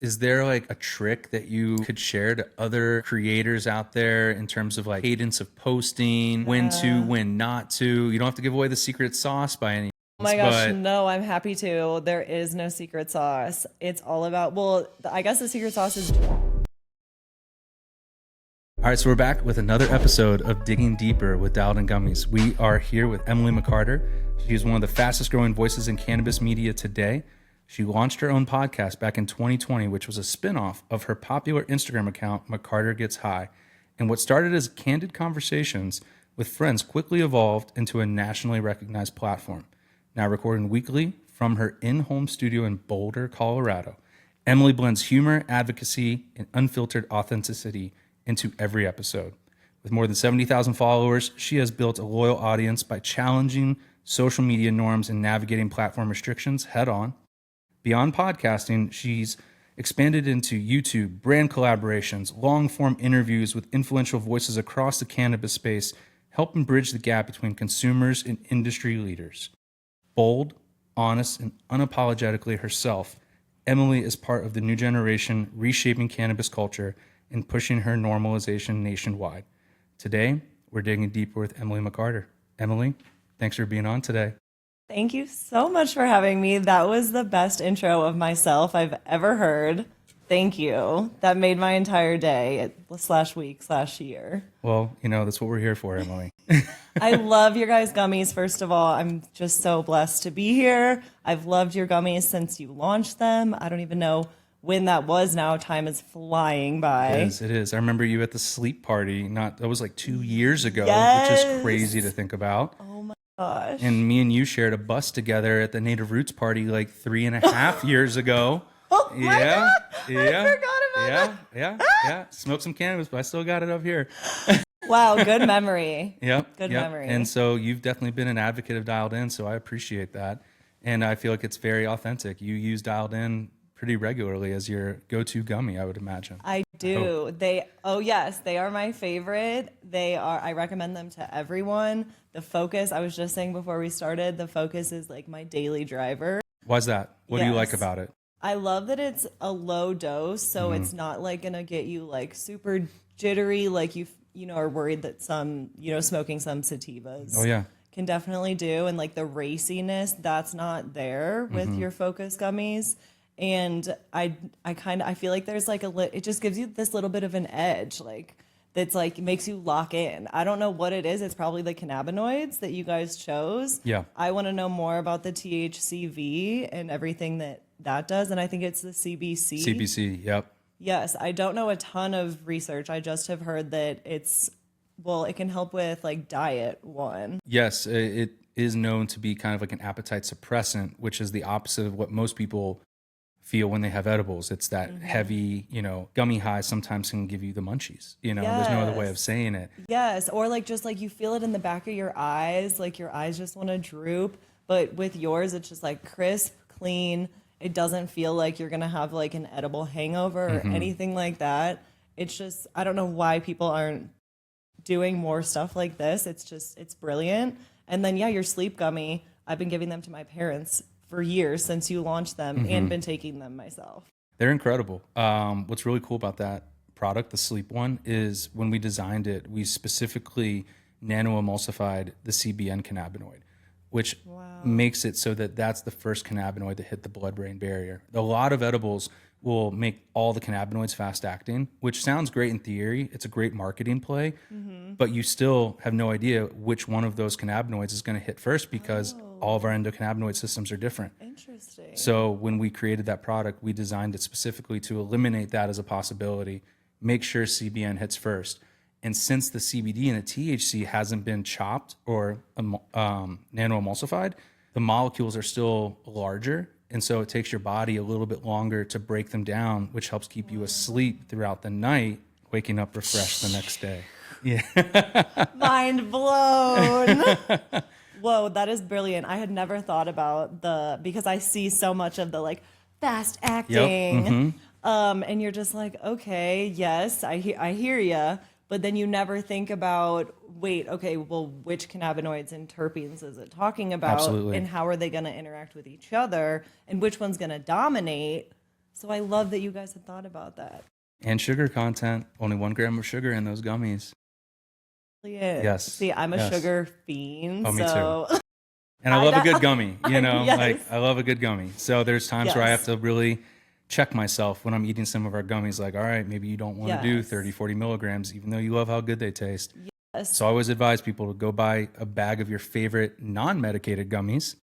Is there like a trick that you could share to other creators out there in terms of like cadence of posting, when to, when not to? You don't have to give away the secret sauce by any Oh means, my gosh, but no, I'm happy to. There is no secret sauce. It's all about, well, I guess the secret sauce is. all right, so we're back with another episode of Digging Deeper with Dialed In Gummies. We are here with Emily McCarter. She is one of the fastest growing voices in cannabis media today. She launched her own podcast back in 2020, which was a spinoff of her popular Instagram account, McCarter Gets High. And what started as candid conversations with friends quickly evolved into a nationally recognized platform. Now recording weekly from her in-home studio in Boulder, Colorado, Emily blends humor, advocacy, and unfiltered authenticity into every episode. With more than 70,000 followers, she has built a loyal audience by challenging social media norms and navigating platform restrictions head on. Beyond podcasting, she's expanded into YouTube, brand collaborations, long-form interviews with influential voices across the cannabis space, helping bridge the gap between consumers and industry leaders. Bold, honest, and unapologetically herself, Emily is part of the new generation reshaping cannabis culture and pushing her normalization nationwide. Today, we're digging deeper with Emily McCarter. Emily, thanks for being on today. Thank you so much for having me. That was the best intro of myself I've ever heard. Thank you. That made my entire day slash week slash year. Well, that's what we're here for, Emily. I love your guys' gummies, first of all. I'm just so blessed to be here. I've loved your gummies since you launched them. I don't even know when that was now. Time is flying by. It is. I remember you at the sleep party. That was like 2 years ago, which Yes. is crazy to think about. Oh my gosh. And me and you shared a bus together at the Native Roots party like 3.5 years ago. Oh my God. Yeah. I forgot about that. Yeah. Smoked some cannabis, but I still got it up here. Wow, good memory. Yep. Good memory. And so you've definitely been an advocate of Dialed In, so I appreciate that. And I feel like it's very authentic. You use Dialed In pretty regularly as your go-to gummy, I would imagine. I do. Yes, they are my favorite. I recommend them to everyone. The focus, I was just saying before we started, the focus is like my daily driver. Why's that? What do you like Yes. about it? I love that it's a low dose, so it's not like gonna get you like super jittery, like you are worried that some, smoking some sativas. Oh yeah. Can definitely do, and like the raciness that's not there with your focus gummies. And I feel like there's like it just gives you this little bit of an edge, like that's like makes you lock in. I don't know what it is. It's probably the cannabinoids that you guys chose. Yeah. I want to know more about the THCV and everything that does, and I think it's the CBC. CBC, yep. Yes, I don't know a ton of research. I just have heard that it can help with like diet one. Yes, it is known to be kind of like an appetite suppressant, which is the opposite of what most people feel when they have edibles. It's that heavy, gummy high sometimes can give you the munchies. There's no other way of Yes. saying it. Yes, or like just like you feel it in the back of your eyes, like your eyes just want to droop. But with yours, it's just like crisp, clean. It doesn't feel like you're gonna have like an edible hangover or anything like that. It's just, I don't know why people aren't doing more stuff like this. It's brilliant. And then your sleep gummy, I've been giving them to my parents for years since you launched them and been taking them myself. They're incredible. What's really cool about that product, the sleep one, is when we designed it, we specifically nano-emulsified the CBN cannabinoid, which makes it so that that's the first cannabinoid to hit the blood-brain barrier. A lot of edibles will make all the cannabinoids fast-acting, which sounds great in theory. It's a great marketing play, but you still have no idea which one of those cannabinoids is going to hit first because all of our endocannabinoid systems are different. Interesting. So when we created that product, we designed it specifically to eliminate that as a possibility, make sure CBN hits first. And since the CBD and the THC hasn't been chopped or nano-emulsified, the molecules are still larger. And so it takes your body a little bit longer to break them down, which helps keep you asleep throughout the night, waking up refreshed the next day. Yeah. Mind blown. Whoa, that is brilliant. I had never thought about because I see so much of the like fast acting. And you're just like, okay, yes, I hear ya. But then you never think about, wait, okay, well, which cannabinoids and terpenes is it talking about? Absolutely. And how are they going to interact with each other? And which one's going to dominate? So I love that you guys had thought about that. And sugar content, only 1 gram of sugar in those gummies. Yes. See, I'm a sugar fiend. Oh, me so. too. And I love a good gummy, you know, Yes. like I love a good gummy. So there's times where I have to really check myself when I'm eating some of our gummies. Like, all right, maybe you don't want to do 30, 40 milligrams, even though you love how good they taste. Yes. So I always advise people to go buy a bag of your favorite non-medicated gummies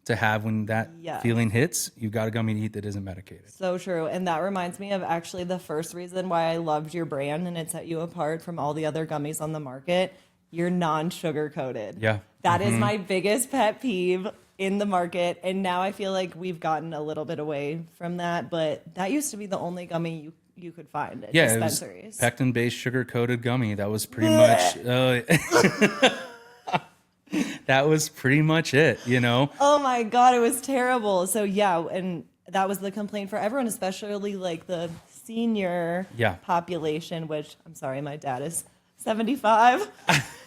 to have when that feeling hits. You've got a gummy to eat that isn't medicated. So true. And that reminds me of actually the first reason why I loved your brand and it set you apart from all the other gummies on the market. You're non-sugar coated. Yeah. That is my biggest pet peeve in the market. And now I feel like we've gotten a little bit away from that. But that used to be the only gummy you could find at dispensaries. It was pectin-based sugar-coated gummy. That was pretty much... that was pretty much it, you know? Oh my God, it was terrible. So yeah, and that was the complaint for everyone, especially like the senior population, which I'm sorry, my dad is 75.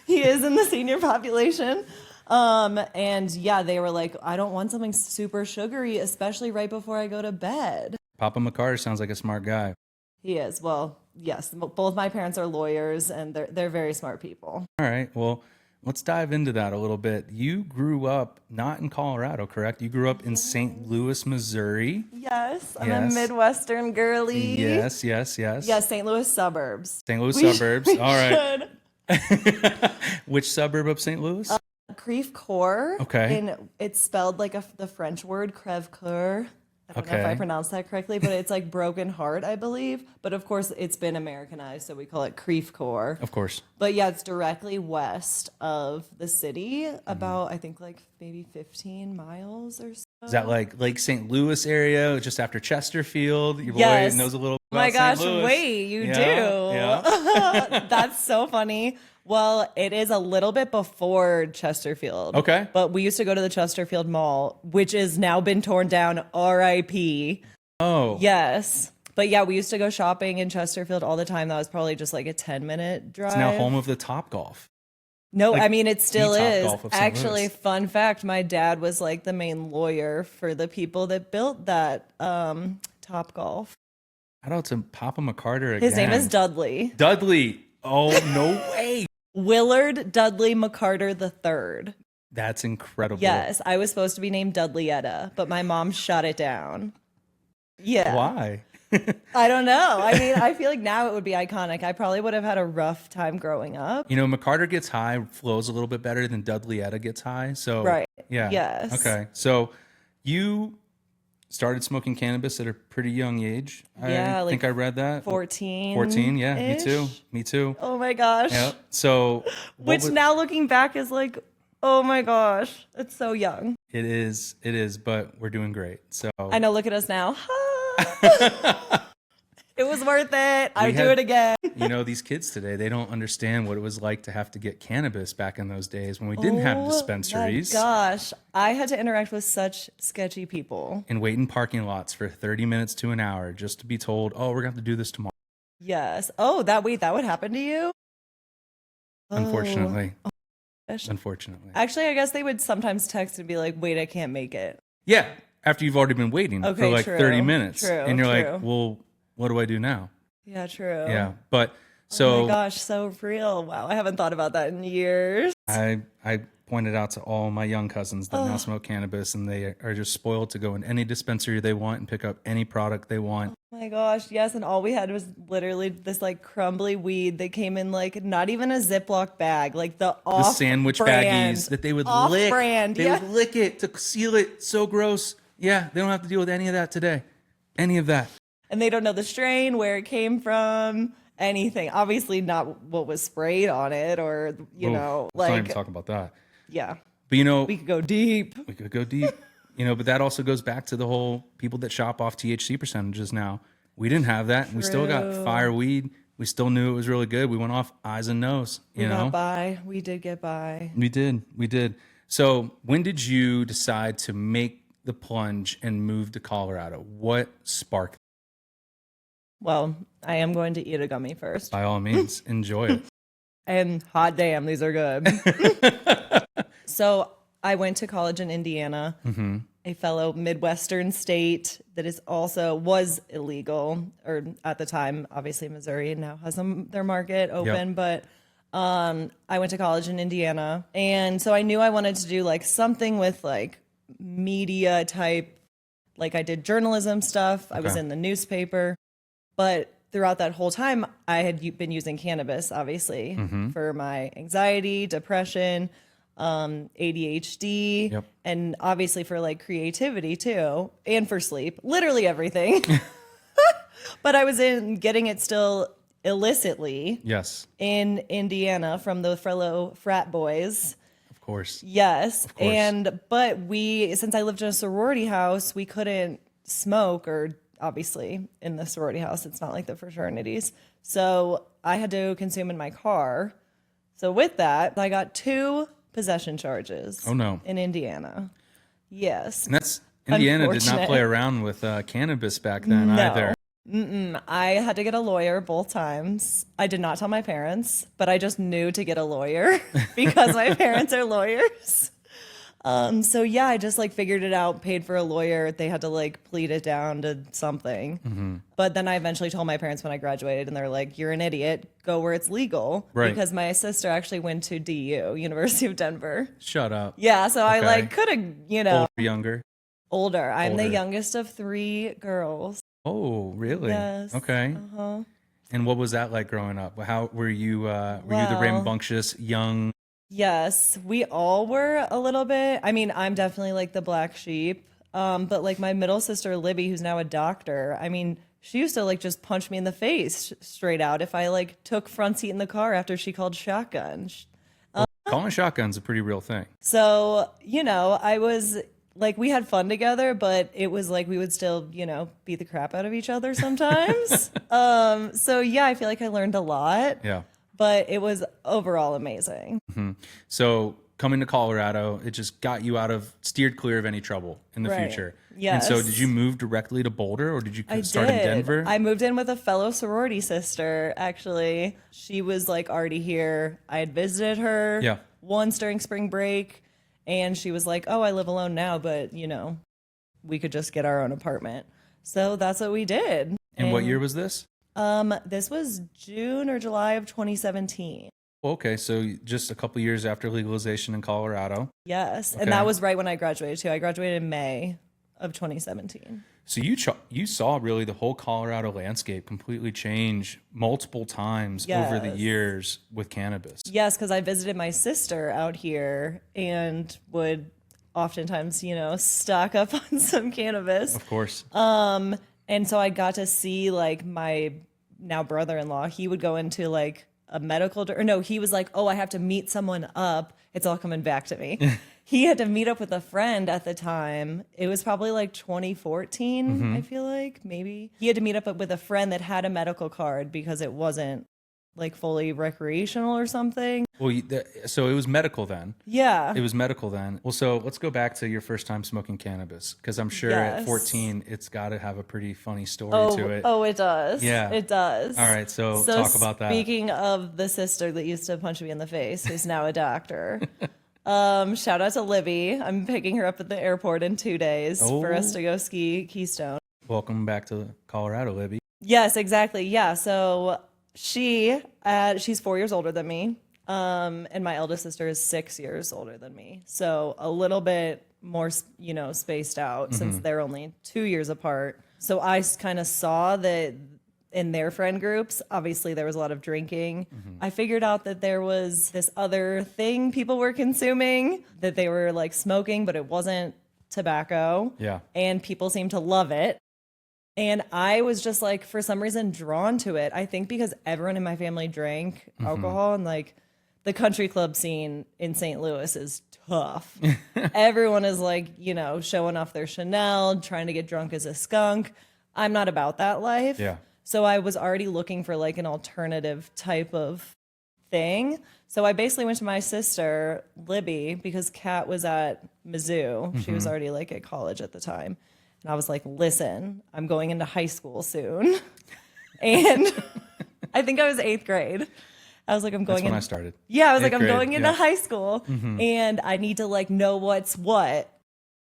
He is in the senior population. And yeah, they were like, I don't want something super sugary, especially right before I go to bed. Papa McCarter sounds like a smart guy. He is. Well, yes, both my parents are lawyers and they're very smart people. All right. Well, let's dive into that a little bit. You grew up not in Colorado, correct? You grew up in St. Louis, Missouri. Yes, I'm a Midwestern girly. Yes. Yes, St. Louis suburbs. St. Louis suburbs. All right. Which suburb of St. Louis? Creve Coeur. Okay. And it's spelled like the French word, crève coeur. I don't know if I pronounced that correctly, but it's like broken heart, I believe. But of course, it's been Americanized, so we call it Creve Coeur. Of course. But yeah, it's directly west of the city, about, I think, like maybe 15 miles or so. Is that like Lake St. Louis area, just after Chesterfield? Your boy knows a little about my gosh, St. Louis. Wait, you do? Yeah. That's so funny. Well, it is a little bit before Chesterfield. Okay. But we used to go to the Chesterfield Mall, which has now been torn down, RIP. Oh. Yes. But yeah, we used to go shopping in Chesterfield all the time. That was probably just like a 10-minute drive. It's now home of the Top-Golf. No, like I mean, it still is. Top-Golf of St. Actually, Louis. fun fact, my dad was like the main lawyer for the people that built that Top-Golf. Shout out to Papa McCarter again. His name is Dudley. Dudley. Oh, no way. Willard Dudley McCarter III. That's incredible. Yes, I was supposed to be named Dudleyetta, but my mom shut it down. Yeah. Why? I don't know. I mean, I feel like now it would be iconic. I probably would have had a rough time growing up. You know, McCarter gets high flows a little bit better than Dudleyetta gets high. So, right. Yeah. Yes. Okay. So you started smoking cannabis at a pretty young age. Yeah, I think I read that. 14. 14, yeah. Me too. Me too. Oh my gosh. Yeah. So, which now looking back is like, oh my gosh, it's so young. It is, but we're doing great. So I know, look at us now. It was worth it. I'd do it again. You know, these kids today, they don't understand what it was like to have to get cannabis back in those days when we didn't have dispensaries. My gosh, I had to interact with such sketchy people. And wait in parking lots for 30 minutes to an hour just to be told, oh, we're going to have to do this tomorrow. Yes. Oh, that would happen to you? Unfortunately. Oh. Unfortunately. Actually, I guess they would sometimes text and be like, wait, I can't make it. Yeah. After you've already been waiting for like 30 minutes. And you're like, well, what do I do now? Yeah, true. Yeah. But so. Oh my gosh, so real. Wow. I haven't thought about that in years. I pointed out to all my young cousins that now smoke cannabis, and they are just spoiled to go in any dispensary they want and pick up any product they want. Oh my gosh, yes. And all we had was literally this like crumbly weed that came in like not even a Ziploc bag, like the sandwich baggies that they would lick. They would lick it to seal it. So gross. Yeah, they don't have to deal with any of that today. Any of that. And they don't know the strain, where it came from, anything. Obviously not what was sprayed on it, or, you know, like. Let's not even talk about that. Yeah. But, you know. We could go deep. You know, but that also goes back to the whole people that shop off THC percentages now. We didn't have that. And we still got fire weed. We still knew it was really good. We went off eyes and nose. We got by. We did get by. We did. So when did you decide to make the plunge and move to Colorado? What sparked? Well, I am going to eat a gummy first. By all means, enjoy it. And hot damn, these are good. So I went to college in Indiana, a fellow Midwestern state that was illegal, or at the time, obviously Missouri now has their market open, but I went to college in Indiana. And so I knew I wanted to do like something with like media type, like I did journalism stuff. I was in the newspaper, but throughout that whole time, I had been using cannabis, obviously, for my anxiety, depression, ADHD, and obviously for like creativity too, and for sleep, literally everything. But I was getting it still illicitly. Yes. In Indiana from the fellow frat boys. Of course. Yes. Of course. But since I lived in a sorority house, we couldn't smoke, or obviously in the sorority house, it's not like the fraternities. So I had to consume in my car. So with that, I got 2 possession charges. Oh no. In Indiana. Yes. And Indiana did not play around with cannabis back then either. I had to get a lawyer both times. I did not tell my parents, but I just knew to get a lawyer because my parents are lawyers. So yeah, I just like figured it out, paid for a lawyer. They had to like plead it down to something. But then I eventually told my parents when I graduated, and they're like, "You're an idiot. Go where it's legal." Right. Because my sister actually went to DU, University of Denver. Shut up. Yeah, so I like could have, Older, younger? Older. I'm the youngest of 3 girls. Oh, really? Yes. Okay. And what was that like growing up? How were you? Were you the rambunctious young? Yes, we all were a little bit. I mean, I'm definitely like the black sheep. But like my middle sister, Libby, who's now a doctor, I mean, she used to like just punch me in the face straight out if I like took front seat in the car after she called shotgun. Calling shotgun's a pretty real thing. So, I was like, we had fun together, but it was like we would still, beat the crap out of each other sometimes. So yeah, I feel like I learned a lot. Yeah. But it was overall amazing. So coming to Colorado, it just got you steered clear of any trouble in the future. Yes. And so did you move directly to Boulder, or did you start in Denver? I moved in with a fellow sorority sister, actually. She was like already here. I had visited her once during spring break, and she was like, "Oh, I live alone now, but we could just get our own apartment." So that's what we did. And what year was this? This was June or July of 2017. Okay, so just a couple years after legalization in Colorado. Yes, and that was right when I graduated too. I graduated in May of 2017. So you saw really the whole Colorado landscape completely change multiple times over the years with cannabis. Yes, because I visited my sister out here and would oftentimes, stock up on some cannabis. Of course. And so I got to see like my now brother-in-law. He would go into like a medical, he was like, "Oh, I have to meet someone up." It's all coming back to me. He had to meet up with a friend at the time. It was probably like 2014, I feel like, maybe. He had to meet up with a friend that had a medical card because it wasn't like fully recreational or something. Well, so it was medical then. Yeah. It was medical then. Well, so let's go back to your first time smoking cannabis, because I'm sure at 14, it's got to have a pretty funny story to it. Oh, it does. Yeah. It does. All right, so talk about that. Speaking of the sister that used to punch me in the face, who's now a doctor. Shout out to Libby. I'm picking her up at the airport in 2 days for us to go ski Keystone. Welcome back to Colorado, Libby. Yes, exactly. Yeah. So she's 4 years older than me. And my eldest sister is 6 years older than me. So a little bit more, spaced out since they're only 2 years apart. So I kind of saw that in their friend groups, obviously there was a lot of drinking. I figured out that there was this other thing people were consuming, that they were like smoking, but it wasn't tobacco. Yeah. And people seemed to love it. And I was just like, for some reason, drawn to it. I think because everyone in my family drank alcohol, and like the country club scene in St. Louis is tough. Everyone is like, showing off their Chanel, trying to get drunk as a skunk. I'm not about that life. Yeah. So I was already looking for like an alternative type of thing. So I basically went to my sister, Libby, because Kat was at Mizzou. She was already like at college at the time. And I was like, "Listen, I'm going into high school soon." And I think I was 8th grade. I was like, "I'm going." That's when I started. Yeah, I was like, "I'm grade, going into high school, and I need to like know what's what."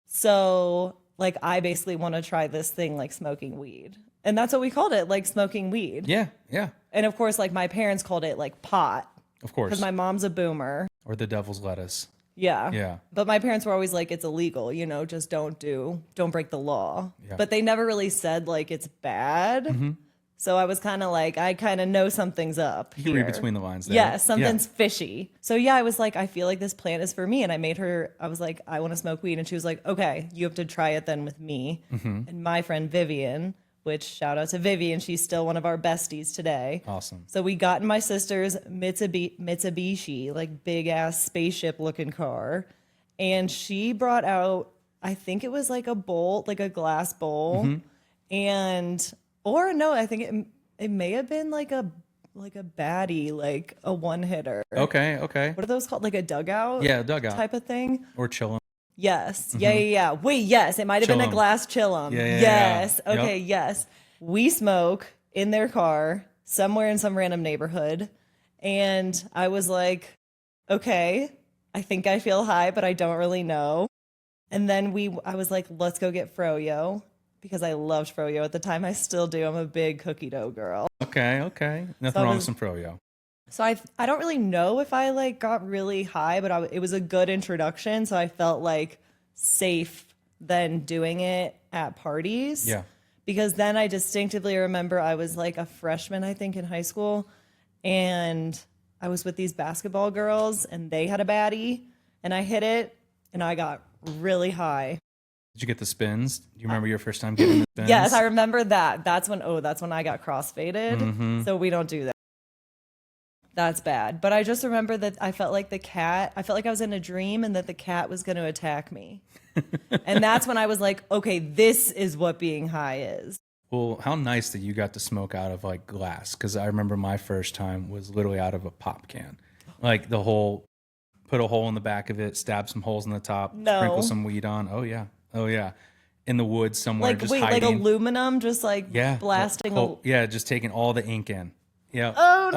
So like I basically want to try this thing like smoking weed. And that's what we called it, like smoking weed. Yeah, yeah. And of course, like my parents called it like pot. Of course. Because my mom's a boomer. Or the devil's lettuce. Yeah. Yeah. But my parents were always like, it's illegal, you know, just don't break the law. Yeah. But they never really said like it's bad. So I was kind of like, I kind of know something's up. You can read between the lines there. Yeah, something's fishy. So yeah, I was like, I feel like this plant is for me. And I was like, I want to smoke weed. And she was like, okay, you have to try it then with me. And my friend Vivian, which shout out to Vivian, she's still one of our besties today. Awesome. So we got in my sister's Mitsubishi, like big ass spaceship looking car. And she brought out, I think it was like a bowl, like a glass bowl. Or no, I think it may have been like a baddie, like a one hitter. Okay, okay. What are those called? Like a dugout? Yeah, dugout. Type of thing? Or chillum. Yes. Yeah. Wait, yes. It might have been a Chillum. glass chillum. Yeah. Yes. Yep. Okay, yes. We smoke in their car somewhere in some random neighborhood. And I was like, okay, I think I feel high, but I don't really know. And then I was like, let's go get froyo because I loved froyo at the time. I still do. I'm a big cookie dough girl. Okay. Nothing wrong with some froyo. So I don't really know if I like got really high, but it was a good introduction. So I felt like safe then doing it at parties. Yeah. Because then I distinctively remember I was like a freshman, I think, in high school. And I was with these basketball girls and they had a baddie and I hit it and I got really high. Did you get the spins? Do you remember your first time getting the spins? Yes, I remember that. That's when I got crossfaded. So we don't do that. That's bad. But I just remember that I felt like I felt like I was in a dream and that the cat was going to attack me. And that's when I was like, okay, this is what being high is. Well, how nice that you got to smoke out of like glass. Because I remember my first time was literally out of a pop can. Like put a hole in the back of it, stab some holes in the top, sprinkle some weed on. Oh yeah. In the woods somewhere, Like, just wait, hiding. like aluminum, just like blasting. Just taking all the ink in. Yeah. Oh,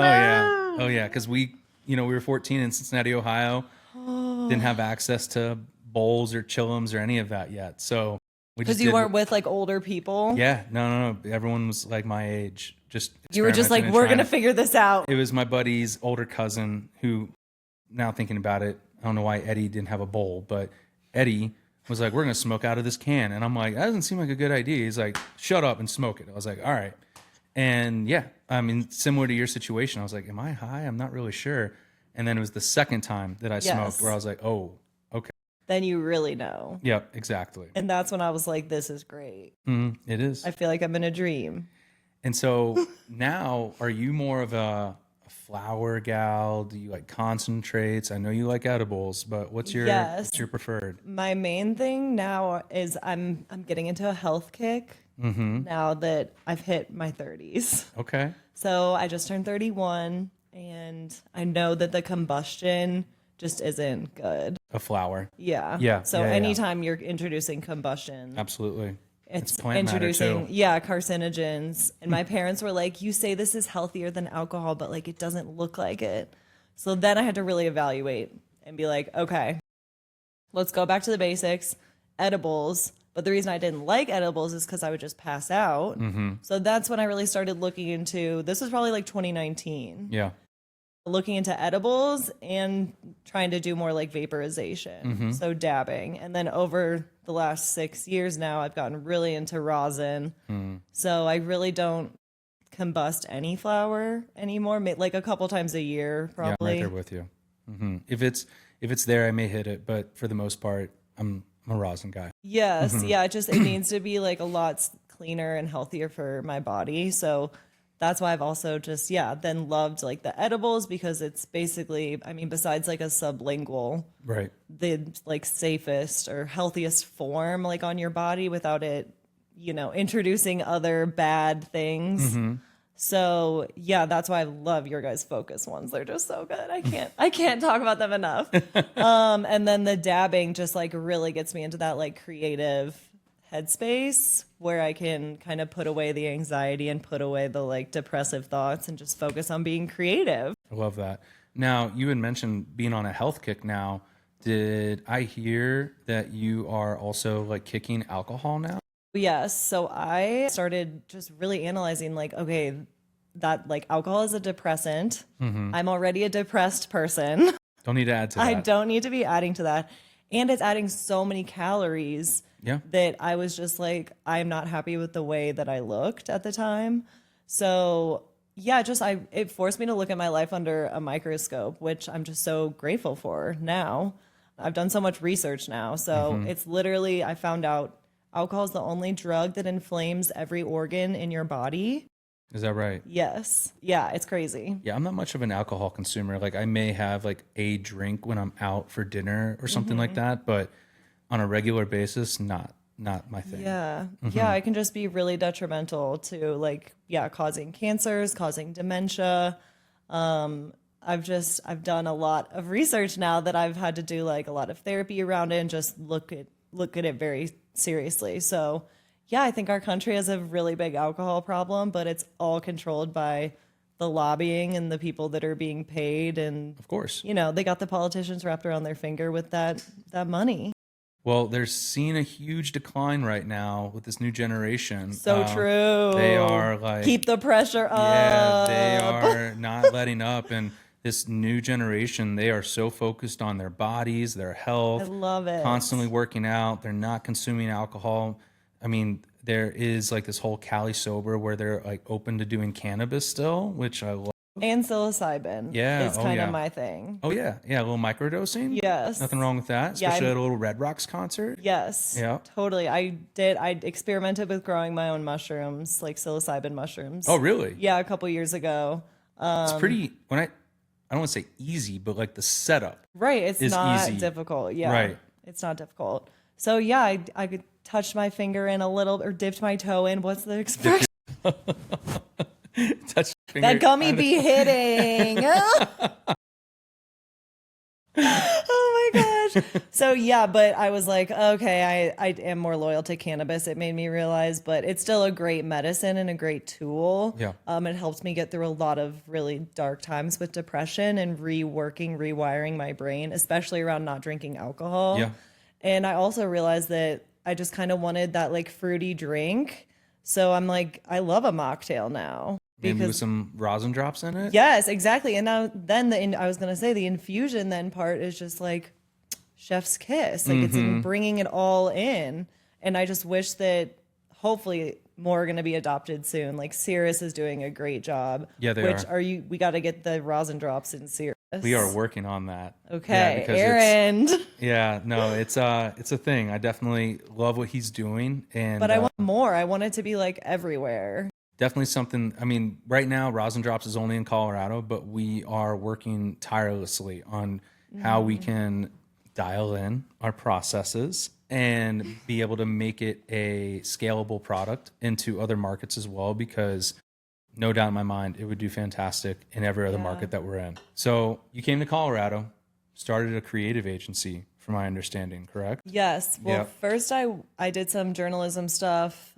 Oh yeah. Because we were 14 in Cincinnati, Ohio. Didn't have access to bowls or chillums or any of that yet. So we just because you weren't with like older people. Yeah. No. Everyone was like my age. You were just like, we're gonna figure this out. It was my buddy's older cousin who, now thinking about it, I don't know why Eddie didn't have a bowl, but Eddie was like, we're going to smoke out of this can. And I'm like, that doesn't seem like a good idea. He's like, shut up and smoke it. I was like, all right. And yeah, I mean, similar to your situation, I was like, am I high? I'm not really sure. And then it was the second time that I smoked where I was like, oh, okay. Then you really know. Yep, exactly. And that's when I was like, this is great. It is. I feel like I'm in a dream. And so now, are you more of a flower gal? Do you like concentrates? I know you like edibles, but what's your preferred? My main thing now is I'm getting into a health kick now that I've hit my 30s. Okay. So I just turned 31 and I know that the combustion just isn't good. A flower. Yeah. Yeah. So anytime you're introducing combustion. Absolutely. It's plant introducing, matter too. Carcinogens. And my parents were like, you say this is healthier than alcohol, but like it doesn't look like it. So then I had to really evaluate and be like, okay, let's go back to the basics, edibles. But the reason I didn't like edibles is because I would just pass out. So that's when I really started looking into, this was probably like 2019. Yeah. Looking into edibles and trying to do more like vaporization. So dabbing. And then over the last 6 years now, I've gotten really into rosin. So I really don't combust any flower anymore, like a couple times a year, probably. Yeah, I'm right there with you. If it's there, I may hit it, but for the most part, I'm a rosin guy. Yes, yeah, it needs to be like a lot cleaner and healthier for my body. So that's why I've also just, then loved like the edibles because it's basically, I mean, besides like a sublingual, right, the like safest or healthiest form like on your body without it, introducing other bad things. So that's why I love your guys' focus ones. They're just so good. I can't talk about them enough. And then the dabbing just like really gets me into that like creative headspace where I can kind of put away the anxiety and put away the like depressive thoughts and just focus on being creative. I love that. Now, you had mentioned being on a health kick now. Did I hear that you are also like kicking alcohol now? Yes. So I started just really analyzing like, okay, that like alcohol is a depressant. I'm already a depressed person. Don't need to add to I that. don't need to be adding to that. And it's adding so many calories Yeah. that I was just like, I'm not happy with the way that I looked at the time. So yeah, it forced me to look at my life under a microscope, which I'm just so grateful for now. I've done so much research now. So it's literally, I found out alcohol is the only drug that inflames every organ in your body. Is that right? Yes. Yeah, it's crazy. Yeah, I'm not much of an alcohol consumer. Like I may have like a drink when I'm out for dinner or something like that, but on a regular basis, not my thing. Yeah. Yeah, it can just be really detrimental to like, yeah, causing cancers, causing dementia. I've done a lot of research now that I've had to do like a lot of therapy around it and just look at it very seriously. So, yeah, I think our country has a really big alcohol problem, but it's all controlled by the lobbying and the people that are being paid, and Of course. they got the politicians wrapped around their finger with that money. Well, they're seeing a huge decline right now with this new generation. So true. They are like, keep the pressure up. yeah, they are not letting up. And this new generation, they are so focused on their bodies, their health. I love it. Constantly working out. They're not consuming alcohol. I mean, there is like this whole Cali sober where they're like open to doing cannabis still, which I love. And psilocybin. Yeah. It's kind of my thing. Oh yeah. Yeah. A little microdosing. Yes. Nothing wrong with that. Yeah, Especially at a little Red Rocks concert. Yes. Yeah. Totally. I experimented with growing my own mushrooms, like psilocybin mushrooms. Oh really? Yeah, a couple years ago. It's pretty, I don't want to say easy, but like the setup. Right. It's is not easy. difficult. Yeah. Right. It's not difficult. So yeah, I could touch my finger in a little or dipped my toe in. What's the expression? Touch your finger. That gummy be hitting. Oh my gosh. So yeah, but I was like, okay, I am more loyal to cannabis. It made me realize, but it's still a great medicine and a great tool. Yeah. It helped me get through a lot of really dark times with depression and rewiring my brain, especially around not drinking alcohol. Yeah. And I also realized that I just kind of wanted that like fruity drink. So I'm like, I love a mocktail now. Maybe with some rosin drops in it. Yes, exactly. And now then I was going to say the infusion then part is just like chef's kiss. Like it's in bringing it all in. And I just wish that hopefully more are going to be adopted soon. Like Cirrus is doing a great job. Yeah, they are. We got to get the rosin drops in Cirrus. We are working on that. Okay, because Aaron. Yeah, no, it's a thing. I definitely love what he's doing, and But I want more. I want it to be like everywhere. definitely something. I mean, right now, Rosin Drops is only in Colorado, but we are working tirelessly on how we can dial in our processes and be able to make it a scalable product into other markets as well, because no doubt in my mind, it would do fantastic in every other market that we're in. So you came to Colorado, started a creative agency, from my understanding, correct? Yes. Well, first I did some journalism stuff,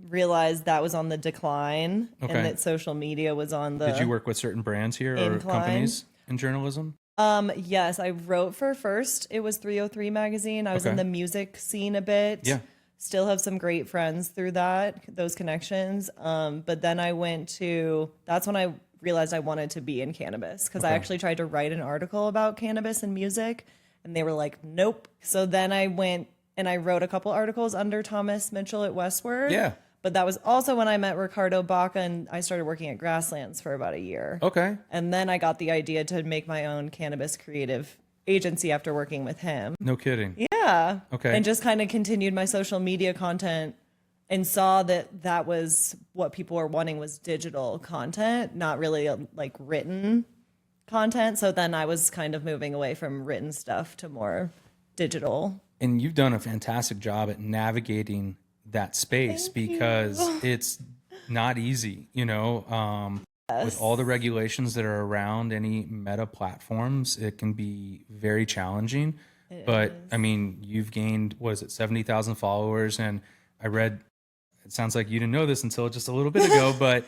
realized that was on the decline and that social media was on the Did you work with certain brands here or incline. companies in journalism? Yes, I wrote for first. It was 303 magazine. I was in Okay. the music scene a bit. Yeah. Still have some great friends through those connections. But then that's when I realized I wanted to be in cannabis, because I actually tried to write an article about cannabis and music and they were like, nope. So then I went and I wrote a couple articles under Thomas Mitchell at Westward. Yeah. But that was also when I met Ricardo Baca and I started working at Grasslands for about a year. Okay. And then I got the idea to make my own cannabis creative agency after working with him. No kidding. Yeah. Okay. And just kind of continued my social media content and saw that was what people were wanting, was digital content, not really like written content. So then I was kind of moving away from written stuff to more digital. And you've done a fantastic job at navigating that space, because it's not easy, with all the regulations that are around any meta platforms. It can be very challenging. I mean, you've gained, 70,000 followers. And I read, it sounds like you didn't know this until just a little bit ago, but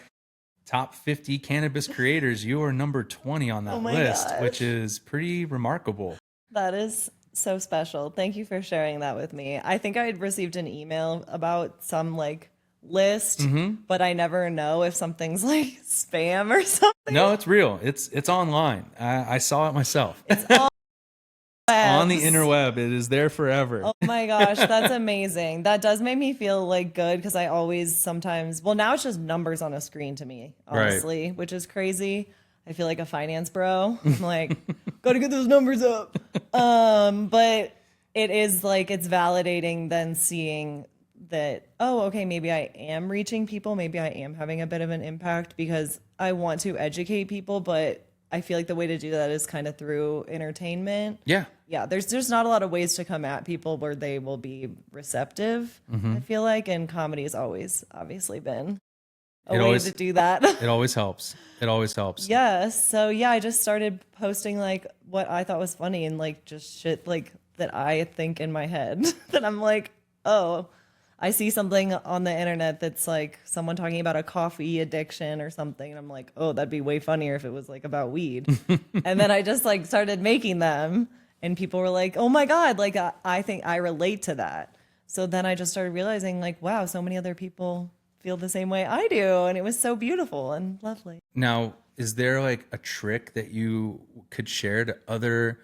top 50 cannabis creators, you are number 20 on that list, gosh. which is pretty remarkable. That is so special. Thank you for sharing that with me. I think I had received an email about some like list, but I never know if something's like spam or something. No, it's real. It's online. I saw it myself. It's all On the webs. interweb. It is there forever. Oh my gosh, that's amazing. That does make me feel like good because I always sometimes, well, now it's just numbers on a screen to me, honestly, which is crazy. I feel like a finance bro. I'm like, gotta get those numbers up. But it is like, it's validating then seeing that, oh, okay, maybe I am reaching people. Maybe I am having a bit of an impact because I want to educate people, but I feel like the way to do that is kind of through entertainment. Yeah. Yeah, there's just not a lot of ways to come at people where they will be receptive, I feel like, and comedy has always obviously been a way to do that. It always helps. It always helps. Yes. So yeah, I just started posting like what I thought was funny and like just shit like that I think in my head that I'm like, oh, I see something on the internet that's like someone talking about a coffee addiction or something. And I'm like, oh, that'd be way funnier if it was like about weed. And then I just like started making them and people were like, oh my God, like I think I relate to that. So then I just started realizing like, wow, so many other people feel the same way I do. And it was so beautiful and lovely. Now, is there like a trick that you could share to other,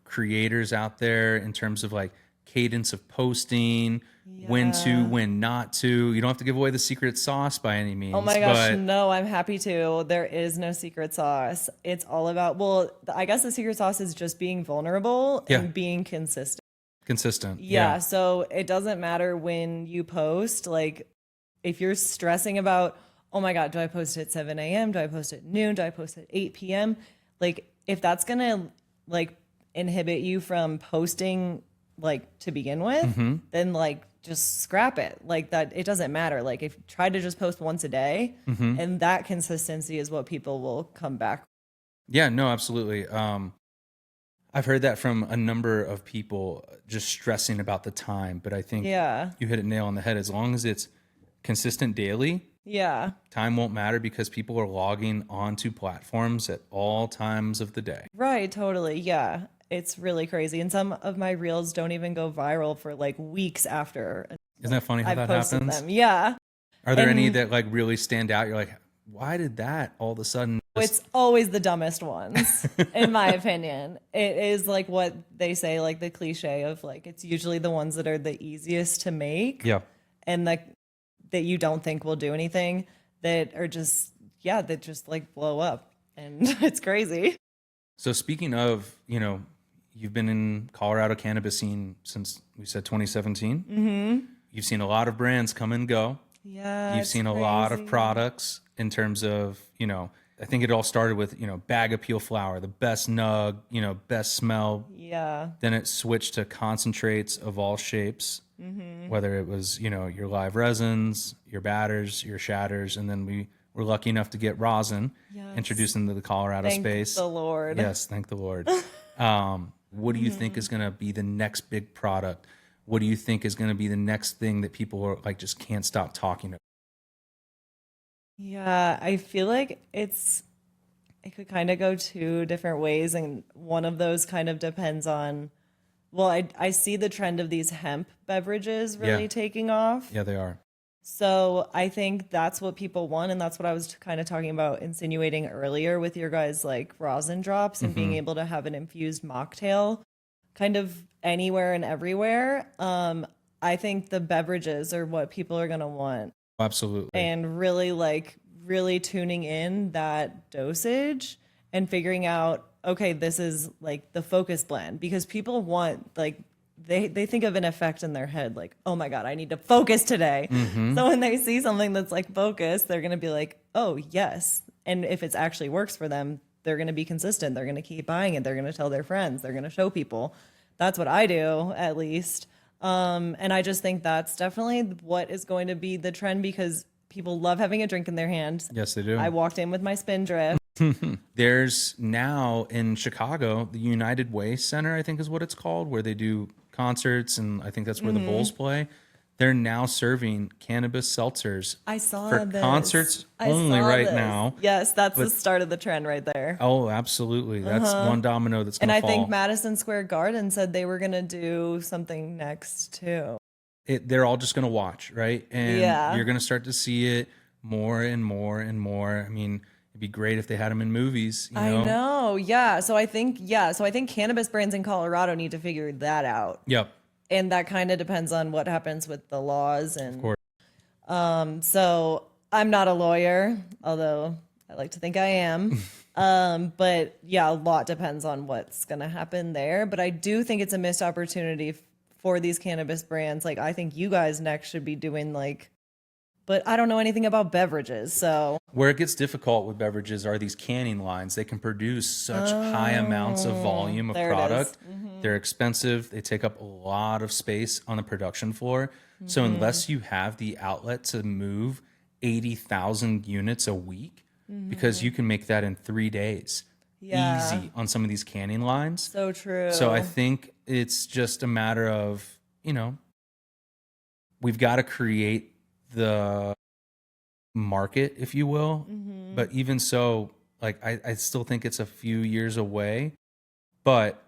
creators out there in terms of like cadence of posting, when to, when not to? You don't have to give away the secret sauce by any means. Oh my gosh, no, I'm happy to. There is no secret sauce. It's all about, well, I guess the secret sauce is just being vulnerable and being consistent. Consistent. Yeah. So it doesn't matter when you post, like if you're stressing about, oh my God, do I post at 7 a.m.? Do I post at noon? Do I post at 8 p.m.? Like if that's going to like inhibit you from posting like to begin with, then like just scrap it. Like that, it doesn't matter. Like if try to just post once a day and that consistency is what people will come back. Yeah, no, absolutely. I've heard that from a number of people just stressing about the time, but I think you hit it nail on the head. As long as it's consistent daily, time won't matter because people are logging onto platforms at all times of the day. Right, totally. Yeah. It's really crazy. And some of my reels don't even go viral for like weeks after. Isn't that funny how that happens? Them. Yeah. Are there any that like really stand out? You're like, why did that all of a sudden? It's always the dumbest ones, in my opinion. It is like what they say, like the cliche of like, it's usually the ones that are the easiest to make. Yeah. And like that you don't think will do anything that are just, that just like blow up. And it's crazy. So speaking of, you've been in Colorado cannabis scene since we said 2017. Mm-hmm. You've seen a lot of brands come and go. Yeah. You've seen a lot of products in terms of, I think it all started with, bag appeal flower, the best nug, best smell. Yeah. Then it switched to concentrates of all shapes, whether it was, your live resins, your batters, your shatters. And then we were lucky enough to get rosin introduced into the Colorado space. Thank the Lord. Yes, thank the Lord. What do you think is going to be the next big product? What do you think is going to be the next thing that people are like just can't stop talking about? Yeah, I feel like it could kind of go two different ways, and one of those kind of depends on, well, I see the trend of these hemp beverages really taking off. Yeah, they are. So I think that's what people want, and that's what I was kind of talking about, insinuating earlier with your guys' like rosin drops and being able to have an infused mocktail kind of anywhere and everywhere. I think the beverages are what people are going to want. Absolutely. And really tuning in that dosage and figuring out, okay, this is like the focus blend, because people want like, they think of an effect in their head, like, oh my God, I need to focus today. So when they see something that's like focus, they're going to be like, oh yes. And if it actually works for them, they're going to be consistent. They're going to keep buying it. They're going to tell their friends. They're going to show people. That's what I do, at least. And I just think that's definitely what is going to be the trend, because people love having a drink in their hand. Yes, they do. I walked in with my Spindrift. There's now in Chicago, the United Way Center, I think is what it's called, where they do concerts, and I think that's where the Bulls play. they're now serving cannabis seltzers I saw for this. concerts I only saw right this. now. Yes, that's the start of the trend right there. Oh, absolutely. That's one domino that's going And to I fall. think Madison Square Garden said they were going to do something next too. They're all just going to watch, right? And Yeah. you're going to start to see it more and more and more. I mean, it'd be great if they had them in movies. You know? I know. Yeah. So I think cannabis brands in Colorado need to figure that out. Yep. And that kind of depends on what happens with the laws. And Of course. so I'm not a lawyer, although I like to think I am. But yeah, a lot depends on what's going to happen there. But I do think it's a missed opportunity for these cannabis brands. Like, I think you guys next should be doing but I don't know anything about beverages. So Where it gets difficult with beverages are these canning lines. They can produce such high amounts of volume of there it is. product. They're expensive. They take up a lot of space on the production floor. So unless you have the outlet to move 80,000 units a week, because you can make that in 3 days, easy on some of these canning lines. so true. So I think it's just a matter of, we've got to create the market, if you will. But even so, like, I still think it's a few years away. But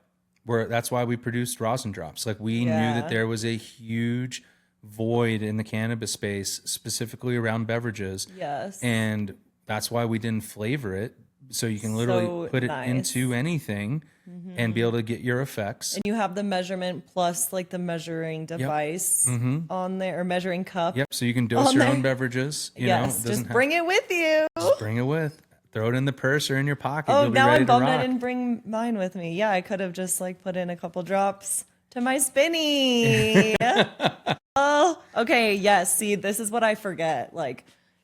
that's why we produced Rosin Drops. Like, we knew that there was a huge void in the cannabis space, specifically around beverages. Yes. And that's why we didn't flavor it. So you can literally So put it nice. into anything and be able to get your effects. And you have the measurement plus like the measuring device on there, or measuring cup. Yep. So you can dose On your there. own beverages. You Yes. know, it doesn't Just have- bring it with you. Just bring it with. Throw it in the purse or in your pocket. Oh, You'll be now ready I'm to bummed I rock. didn't bring mine with me. Yeah, I could have just put in a couple drops to my spinny. Oh, okay. Yes. See, this is what I forget.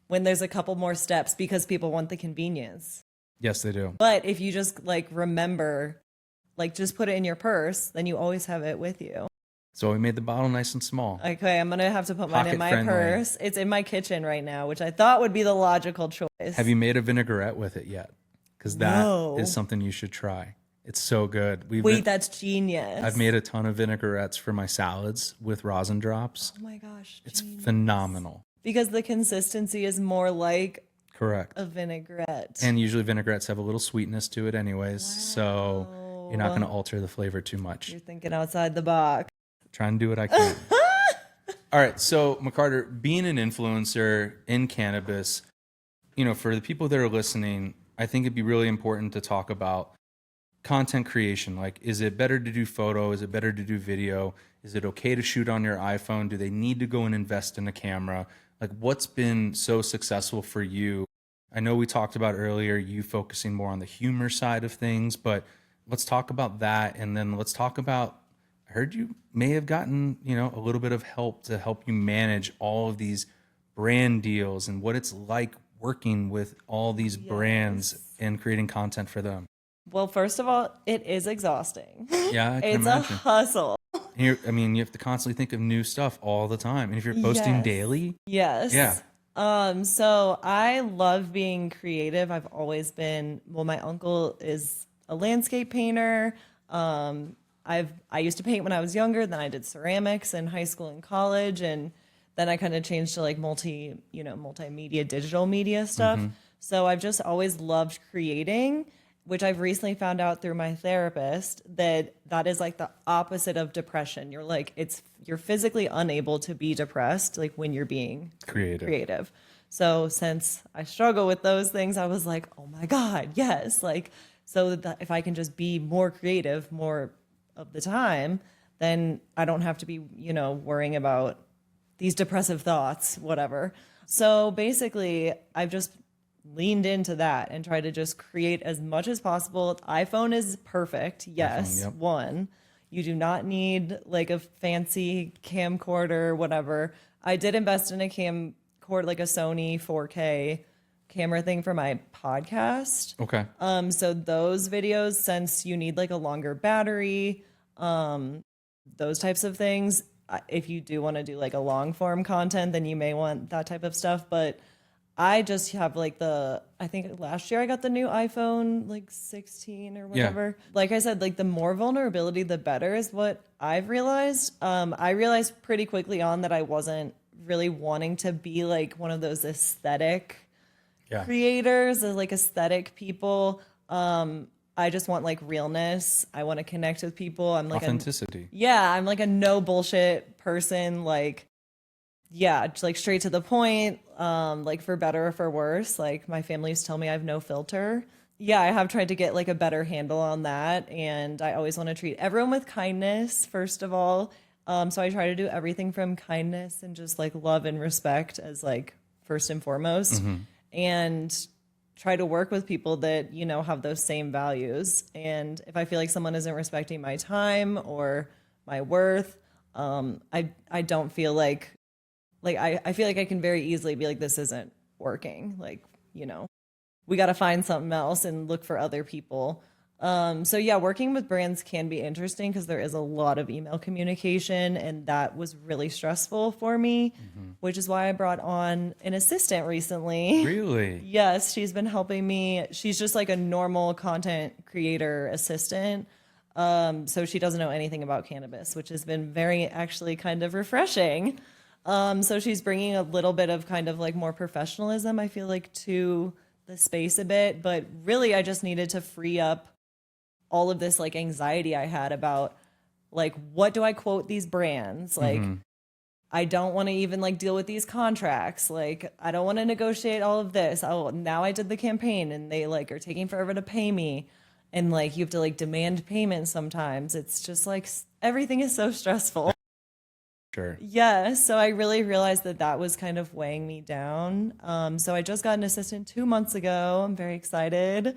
When there's a couple more steps because people want the convenience. Yes, they do. But if you just remember, just put it in your purse, then you always have it with you. So we made the bottle nice and small. Okay, I'm gonna have to put mine in my Pocket-friendly. purse. It's in my kitchen right now, which I thought would be the logical choice. Have you made a vinaigrette with it yet? Because that is No. something you should try. It's so good. Wait, that's genius. I've made a ton of vinaigrettes for my salads with rosin drops. Oh my gosh, It's genius. phenomenal. Because the consistency is more like Correct. a vinaigrette. And usually vinaigrettes have a little sweetness to it anyways. So you're not going to alter the flavor too much. You're thinking outside the box. Try and do what I can. All right. So McCarter, being an influencer in cannabis, for the people that are listening, I think it'd be really important to talk about content creation. Like, is it better to do photo? Is it better to do video? Is it okay to shoot on your iPhone? Do they need to go and invest in a camera? Like, what's been so successful for you? I know we talked about earlier you focusing more on the humor side of things, but let's talk about that. And then let's talk about, I heard you may have gotten, a little bit of help to help you manage all of these brand deals and what it's like working with all these brands and creating content for them. Well, first of all, it is exhausting. Yeah, I can It's imagine. a hustle. You have to constantly think of new stuff all the time. And if you're posting Yes. daily, Yes. Yeah. So I love being creative. I've always been, my uncle is a landscape painter. I used to paint when I was younger, then I did ceramics in high school and college, and then I kind of changed to multimedia, digital media stuff. So I've just always loved creating, which I've recently found out through my therapist that is the opposite of depression. You're physically unable to be depressed when you're being creative. So since I struggle with those things, I was like, oh my God, yes. So that if I can just be more creative more of the time, then I don't have to be, worrying about these depressive thoughts, whatever. So basically I've just leaned into that and tried to just create as much as possible. iPhone is perfect. Yes. iPhone, yep. One, you do not need a fancy camcorder, whatever. I did invest in a camcorder, a Sony 4K camera thing for my podcast. okay. So those videos, since you need a longer battery, those types of things, if you do want to do a long form content, then you may want that type of stuff. But I just have like I think last year I got the new iPhone, like 16 or whatever. Yeah. Like I said, like the more vulnerability, the better is what I've realized. I realized pretty quickly on that I wasn't really wanting to be like one of those aesthetic creators, or like aesthetic people. I just want like realness. I want to connect with people. I'm like authenticity. I'm like a no bullshit person. Like, yeah, just like straight to the point, like for better or for worse. Like my family used to tell me I have no filter. Yeah, I have tried to get like a better handle on that. And I always want to treat everyone with kindness, first of all. So I try to do everything from kindness and just like love and respect as like first and foremost. And try to work with people that, you know, have those same values. And if I feel like someone isn't respecting my time or my worth, I don't feel like I feel like I can very easily be like, this isn't working. Like, you know, we got to find something else and look for other people. So yeah, working with brands can be interesting because there is a lot of email communication, and that was really stressful for me, which is why I brought on an assistant recently. Really? Yes, she's been helping me. She's just like a normal content creator assistant. So she doesn't know anything about cannabis, which has been very actually kind of refreshing. So she's bringing a little bit of kind of like more professionalism, I feel like, to the space a bit, but really I just needed to free up all of this like anxiety I had about like, what do I quote these brands? Like, I don't want to even like deal with these contracts. Like, I don't want to negotiate all of this. Oh, now I did the campaign and they like are taking forever to pay me. And like, you have to like demand payment sometimes. It's just like, everything is so stressful. Sure. Yeah. So I really realized that that was kind of weighing me down. So I just got an assistant 2 months ago. I'm very excited.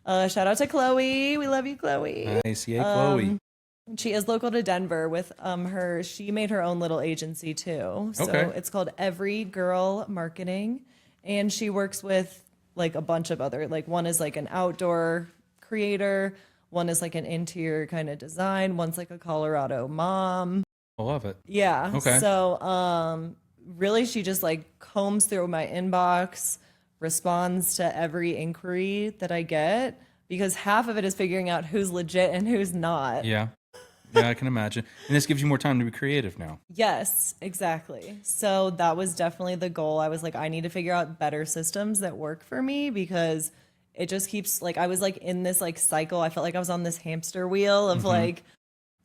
Shout out to Chloe. We love you, Chloe. Nice. Yay, Chloe. She is local to Denver with she made her own little agency too. So it's called Every Girl Marketing. And she works with like a bunch of other, like one is like an outdoor creator. One is like an interior kind of design. One's like a Colorado mom. I love it. Yeah. Okay. So really she just like combs through my inbox, responds to every inquiry that I get, because half of it is figuring out who's legit and who's not. Yeah. Yeah, I can imagine. And this gives you more time to be creative now. Yes, exactly. So that was definitely the goal. I was like, I need to figure out better systems that work for me, because it just keeps like, I was like in this like cycle. I felt like I was on this hamster wheel of like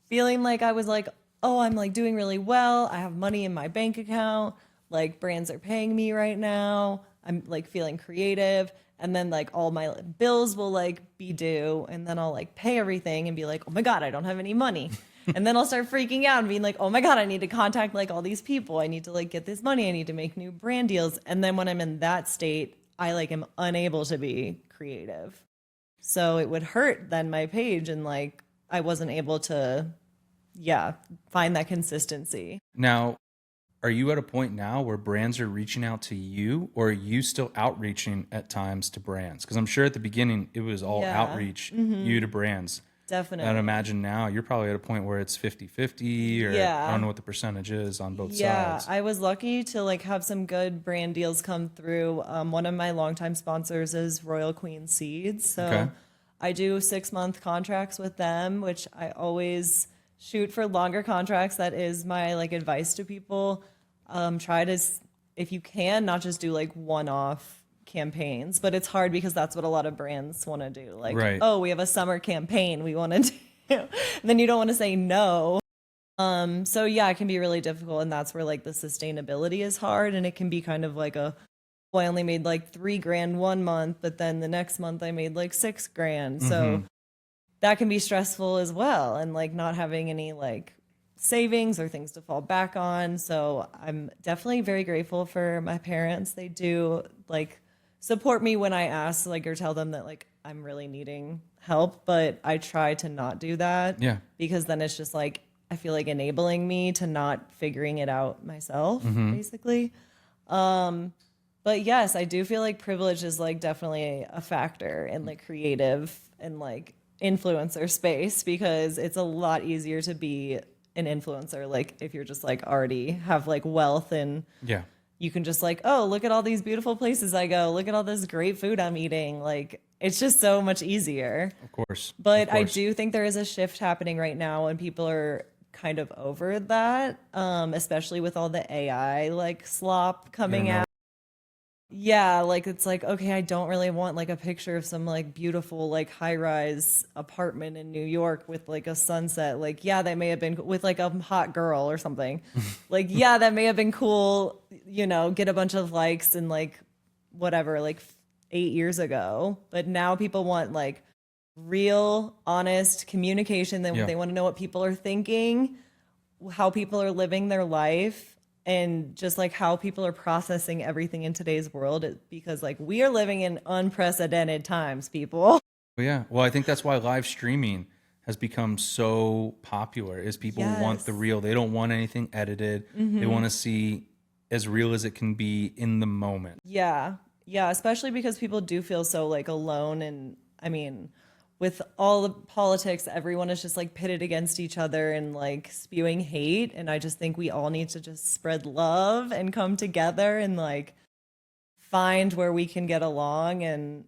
feeling like I was like, oh, I'm like doing really well. I have money in my bank account. Like brands are paying me right now. I'm like feeling creative. And then like all my bills will like be due. And then I'll like pay everything and be like, oh my God, I don't have any money. And then I'll start freaking out and being like, oh my God, I need to contact like all these people. I need to like get this money. I need to make new brand deals. And then when I'm in that state, I like am unable to be creative. So it would hurt then my page, and like I wasn't able to, find that consistency. Now, are you at a point now where brands are reaching out to you, or are you still outreaching at times to brands? Because I'm sure at the beginning it was all outreach, you to brands. Definitely. I'd imagine now you're probably at a point where it's 50-50, or I don't know what the percentage is on both sides. I was lucky to like have some good brand deals come through. One of my longtime sponsors is Royal Queen Seeds. So I do 6-month contracts with them, which I always shoot for longer contracts. That is my like advice to people. Try to, if you can, not just do like one-off campaigns, but it's hard because that's what a lot of brands want to do. Like, oh, we have a summer campaign we want to do. And then you don't want to say no. So yeah, it can be really difficult, and that's where like the sustainability is hard, and it can be kind of like I only made like $3,000 one month, but then the next month I made like $6,000. So that can be stressful as well, and like not having any like savings or things to fall back on. So I'm definitely very grateful for my parents. They do like support me when I ask, like, or tell them that like I'm really needing help, but I try to not do that. Yeah. Because then it's just like I feel like enabling me to not figuring it out myself, basically. But yes, I do feel like privilege is like definitely a factor in like creative and like influencer space, because it's a lot easier to be an influencer like if you're just like already have like wealth and you can just like, oh, look at all these beautiful places I go. Look at all this great food I'm eating. Like, it's just so much easier. Of course. But I do think there is a shift happening right now and people are kind of over that, especially with all the AI like slop coming out. Yeah, like it's like, okay, I don't really want like a picture of some like beautiful like high-rise apartment in New York with like a sunset. Like, yeah, that may have been with like a hot girl or something. Like, yeah, that may have been cool, you know, get a bunch of likes and like whatever, like 8 years ago. But now people want like real, honest communication. They want to know what people are thinking, how people are living their life, and just like how people are processing everything in today's world, because like we are living in unprecedented times, people. Yeah. Well, I think that's why live streaming has become so popular is people want the real. They don't want anything edited. They want to see as real as it can be in the moment. Yeah. Yeah. Especially because people do feel so like alone. And I mean, with all the politics, everyone is just like pitted against each other and like spewing hate. And I just think we all need to just spread love and come together and like find where we can get along and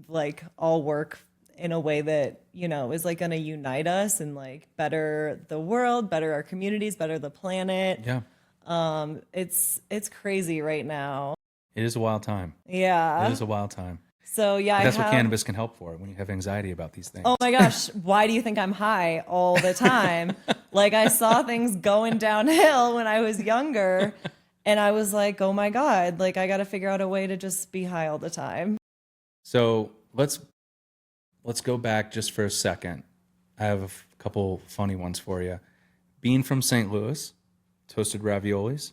like all work in a way that, you know, is like going to unite us and like better the world, better our communities, better the planet. Yeah. It's crazy right now. It is a wild time. Yeah. It is a wild time. So yeah, that's what cannabis can help for when you have anxiety about these things. Oh my gosh, why do you think I'm high all the time? Like I saw things going downhill when I was younger and I was like, oh my God, like I got to figure out a way to just be high all the time. So let's go back just for a second. I have a couple funny ones for you. Being from St. Louis, toasted raviolis.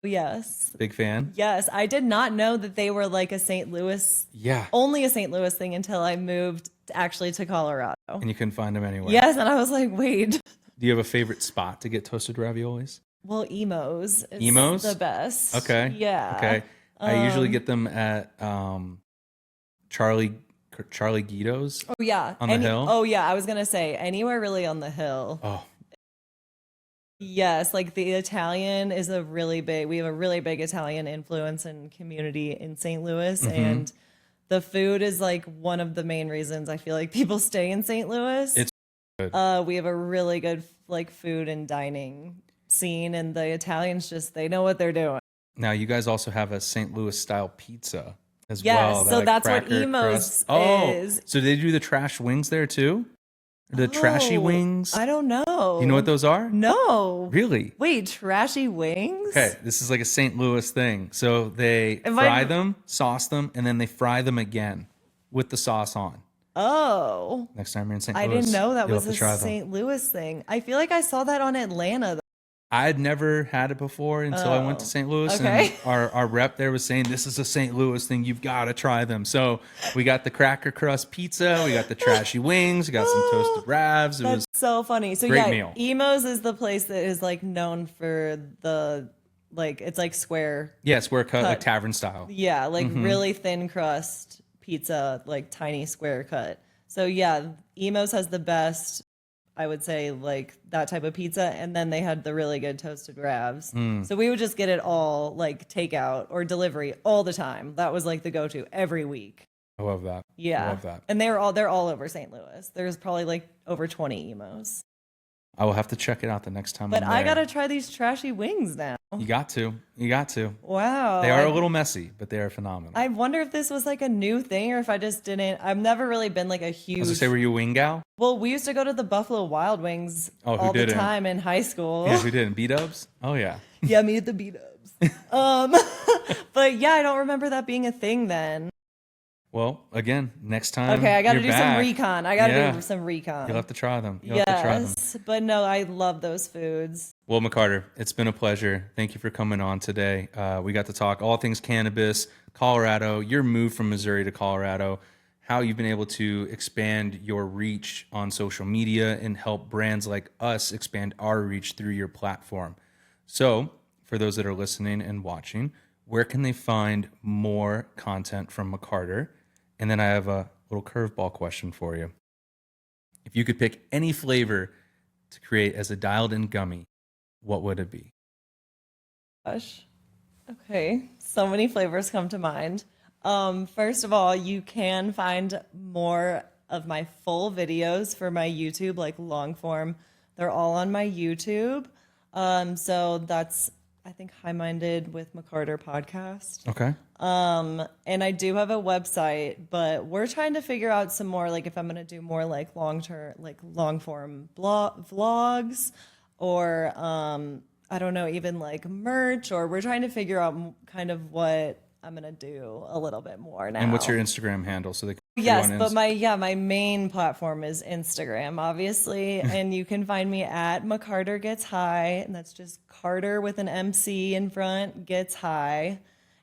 Yes. Big fan? Yes. I did not know that they were like a St. Louis. Yeah. Only a St. Louis thing until I moved actually to Colorado. And you couldn't find them anywhere. Yes. And I was like, wait. Do you have a favorite spot to get toasted raviolis? Well, Emo's is Emo's? the best. Okay. Yeah. Okay. I usually get them at Charlie Guido's. Oh, yeah. On the hill? Oh, yeah. I was going to say anywhere really on the hill. Oh. Yes, like the Italian is we have a really big Italian influence and community in St. Louis. And the food is like one of the main reasons I feel like people stay in St. Louis. It's good. We have a really good like food and dining scene, and the Italians they know what they're doing. Now you guys also have a St. Louis style pizza as yes, well. So that's what Emo's is. So they do the trash wings there too? The trashy wings? I don't know. You know what those are? No. Really? Wait, trashy wings? Okay, this is like a St. Louis thing. So they fry them, sauce them, and then they fry them again with the sauce on. Oh. Next time you're in St. Louis, I didn't know that was a St. St. Louis thing. I feel like I saw that on Atlanta, though. I had never had it before until I went to St. Louis. Okay. And our rep there was saying, this is a St. Louis thing. You've got to try them. So we got the cracker crust pizza. We got the trashy wings. We got some toasted ravs. That's so funny. So great yeah, meal. Emo's is the place that is like known for the, like, it's like square. Yeah, square cut, like tavern style. Yeah, like really thin crust pizza, like tiny square cut. So yeah, Emo's has the best, I would say, like that type of pizza, and then they had the really good toasted ravs. So we would just get it all like takeout or delivery all the time. That was like the go-to every week. I love that. Yeah, I love that. And they're all over St. Louis. There's probably like over 20 Emo's. I will have to check it out the next time. But I gotta try these trashy wings now. You got to. Wow. They are a little messy, but they are phenomenal. I wonder if this was like a new thing or if I just didn't. I've never really been like a huge. I was gonna say, were you a wing gal? Well, we used to go to the Buffalo Wild Wings all the time in high school. Yeah, we did. B-dubs? Oh, yeah. Yeah, me at the B-dubs. But yeah, I don't remember that being a thing then. Well, again, next time. Okay, I got to you're do back, some recon. I got to do some recon. You'll have to try them. Yes, but no, I love those foods. Well, McCarter, it's been a pleasure. Thank you for coming on today. We got to talk all things cannabis, Colorado, your move from Missouri to Colorado, how you've been able to expand your reach on social media and help brands like us expand our reach through your platform. So, for those that are listening and watching, where can they find more content from McCarter? And then I have a little curveball question for you. If you could pick any flavor to create as a dialed in gummy, what would it be? Gosh. Okay, so many flavors come to mind. First of all, you can find more of my full videos for my YouTube, like long form. They're all on my YouTube. So that's, I think, High Minded with McCarter podcast. Okay. And I do have a website, but we're trying to figure out some more, like if I'm going to do more like long form vlogs or, I don't know, even like merch, or we're trying to figure out kind of what I'm going to do a little bit more now. And what's your Instagram handle so they can Yes, but my main platform is Instagram, obviously, and you can find me at McCarter Gets High, and that's just Carter with an MC in front, Gets High,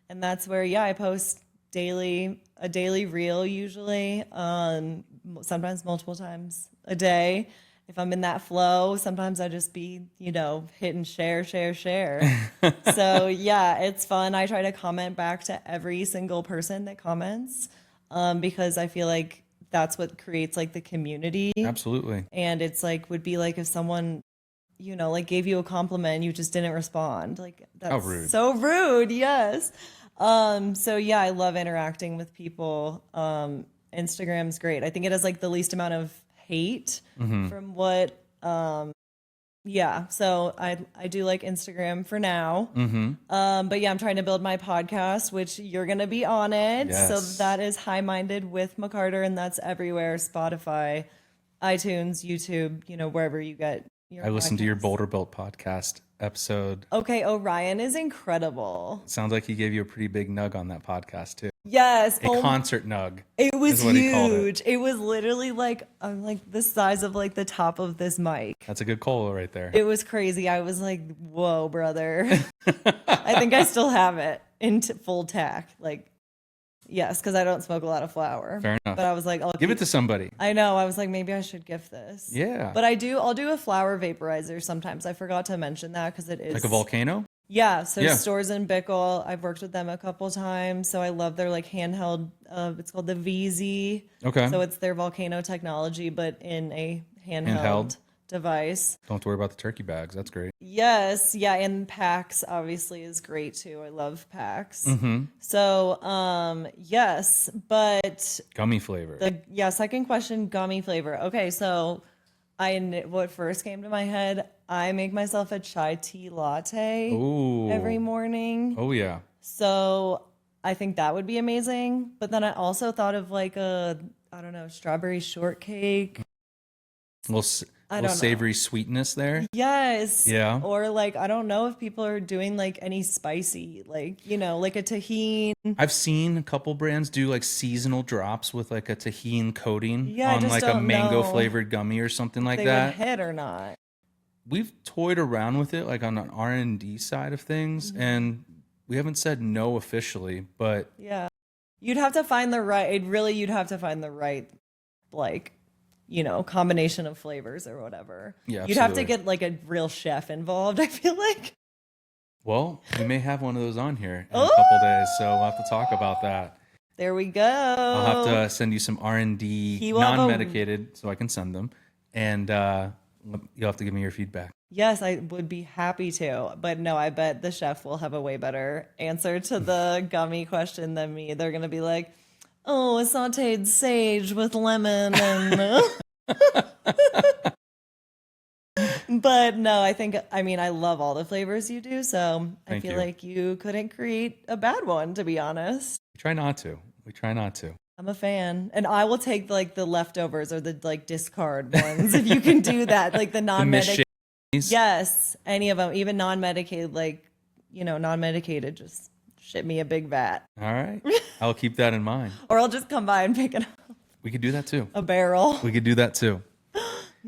and that's where I post a daily reel usually, sometimes multiple times a day. If I'm in that flow, sometimes I just be, hitting share. So yeah, it's fun. I try to comment back to every single person that comments, because I feel like that's what creates like the community. Absolutely. And it's like, would be like if someone, like gave you a compliment and you just didn't respond. Like that's rude. so rude. Yes. So yeah, I love interacting with people. Instagram's great. I think it has like the least amount of hate from what so I do like Instagram for now. But yeah, I'm trying to build my podcast, which you're gonna be on it. Yes. So that is High Minded with McCarter, and that's everywhere: Spotify, iTunes, YouTube, wherever you get your I listened to your podcasts. Boulder Belt podcast episode. Okay, Orion is incredible. Sounds like he gave you a pretty big nug on that podcast too. Yes. A concert nug. It was is what he called it. huge. It was literally like the size of like the top of this mic. That's a good cola right there. It was crazy. I was like, whoa, brother. I think I still have it in full tack. Like, yes, because I don't smoke a lot of flower. Fair enough. But I was like, Give it to somebody. I know. I was like, maybe I should gift this. Yeah. But I'll do a flower vaporizer sometimes. I forgot to mention that because it is. Like a volcano? Yeah. So Yeah. Stores in Bickle. I've worked with them a couple times. So I love their like handheld. It's called the VZ. Okay. So it's their volcano technology, but in a Handheld. device. Don't have to worry about the turkey bags. That's great. Yes, yeah, and PAX obviously is great too. I love PAX. Mm-hmm. So, yes, but Gummy flavor. second question, gummy flavor. Okay, so what first came to my head, I make myself a chai tea latte Ooh. every morning. Oh, yeah. So I think that would be amazing. But then I also thought of like strawberry shortcake. A little don't know. savory sweetness there. Yes. Yeah. Or like, I don't know if people are doing like any spicy, like, like a tahini. I've seen a couple brands do like seasonal drops with like a tahini coating Yeah, I on just like a don't mango know flavored gummy or something like They that. would hit or not. We've toyed around with it like on an R&D side of things, and we haven't said no officially, but Yeah. You'd have to find the right, like, combination of flavors or whatever. Yeah, You'd have to absolutely. get like a real chef involved, I feel like. well, we may have one of those on here in a couple days, so we'll have to talk about that. There we go. I'll have to send you some R&D He will have a- non-medicated so I can send them, and you'll have to give me your feedback. Yes, I would be happy to. But no, I bet the chef will have a way better answer to the gummy question than me. They're going to be like, oh, a sauteed sage with lemon and... But no, I love all the flavors you do. So I Thank feel you. like you couldn't create a bad one, to be honest. We try not to. I'm a fan. And I will take like the leftovers or the like discard ones if you can do that. Like the non-medicated. Yes, any of them, even non-medicated, non-medicated, just ship me a big vat. All right. I'll keep that in mind. Or I'll just come by and pick it up, We could do that too. a barrel. We could do that too.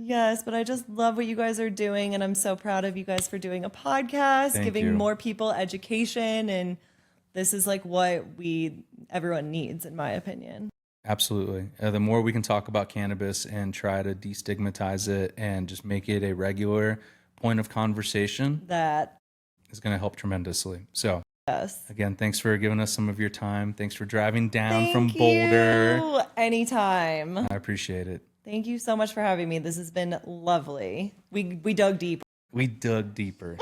Yes, but I just love what you guys are doing, and I'm so proud of you guys for doing a podcast, Thank giving you. more people education, and this is like what everyone needs, in my opinion. Absolutely. The more we can talk about cannabis and try to destigmatize it and just make it a regular point of conversation That, is going to help tremendously. So, yes. again, thanks for giving us some of your time. Thanks for driving down from Thank Boulder. you. Anytime. I appreciate it. Thank you so much for having me. This has been lovely. We dug deep. We dug deeper.